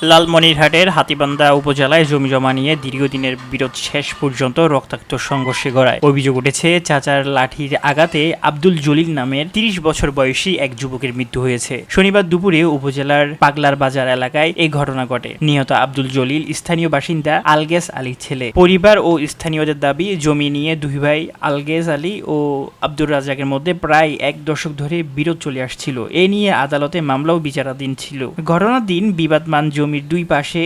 লালমনিরহাটের হাতীবান্ধা উপজেলায় জমি জমা নিয়ে দীর্ঘদিনের বিরোধ শেষ পর্যন্ত রক্তাক্ত সংঘর্ষে গড়ায়। অভিযোগ উঠেছে, চাচার লাঠির আঘাতে আব্দুল জলিল নামের ৩০ বছর বয়সী এক যুবকের মৃত্যু হয়েছে। শনিবার দুপুরে উপজেলার পাগলার বাজার এলাকায় এই ঘটনা ঘটে। নিহত আব্দুল জলিল স্থানীয় বাসিন্দা আলগেজ আলীর ছেলে। পরিবার ও স্থানীয়দের দাবি, জমি নিয়ে দুই ভাই আলগেজ আলী ও আব্দুর রাজ্জাকের মধ্যে প্রায় এক দশক ধরে বিরোধ চলে আসছিল। এ নিয়ে আদালতে মামলাও বিচারাধীন ছিল। ঘটনার দিন বিবাদমান জমির দুই পাশে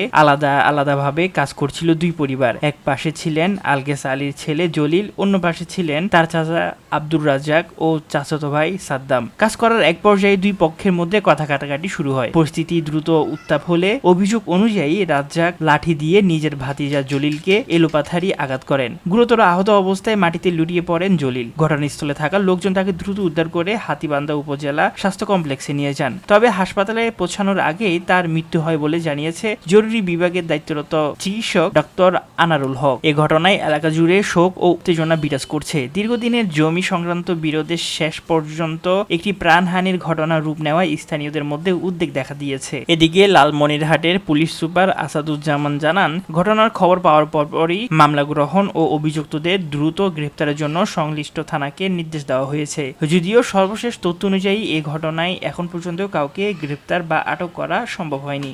আলাদাভাবে কাজ করছিল দুই পরিবার। এক পাশে ছিলেন আলগেজ আলীর ছেলে জলিল, অন্য পাশে ছিলেন তার চাচা আব্দুর রাজ্জাক ও চাচাতো ভাই সাদ্দাম। কাজ করার এক পর্যায়ে দুই পক্ষের মধ্যে কথা কাটাকাটি শুরু হয়। পরিস্থিতি দ্রুত উত্তাপ হলে অভিযোগ অনুযায়ী রাজ্জাক লাঠি দিয়ে নিজের ভাতিজা জলিলকে এলোপাথারি আঘাত করেন। গুরুতর আহত অবস্থায় মাটিতে লুটিয়ে পড়েন জলিল। ঘটনাস্থলে থাকা লোকজন তাকে দ্রুত উদ্ধার করে হাতীবান্ধা উপজেলা স্বাস্থ্য কমপ্লেক্সে নিয়ে যান। তবে হাসপাতালে পৌঁছানোর আগেই তার মৃত্যু হয় বলে জানিয়েছে জরুরি বিভাগের দায়িত্বরত চিকিৎসক ডক্টর আনারুল হক। এ ঘটনায় এলাকা জুড়ে শোক ও উত্তেজনা বিরাজ করছে। দীর্ঘদিনের জমি সংক্রান্ত বিরোধের শেষ পর্যন্ত একটি প্রাণহানির ঘটনা রূপ নেওয়ায় স্থানীয়দের মধ্যে উদ্বেগ দেখা দিয়েছে। এদিকে লালমনিরহাটের পুলিশ সুপার আসাদুজ্জামান জানান, ঘটনার খবর পাওয়ার পরপরই মামলা গ্রহণ ও অভিযুক্তদের দ্রুত গ্রেপ্তারের জন্য সংশ্লিষ্ট থানাকে নির্দেশ দেওয়া হয়েছে। যদিও সর্বশেষ তথ্য অনুযায়ী এ ঘটনায় এখন পর্যন্ত কাউকে গ্রেপ্তার বা আটক করা সম্ভব হয়নি।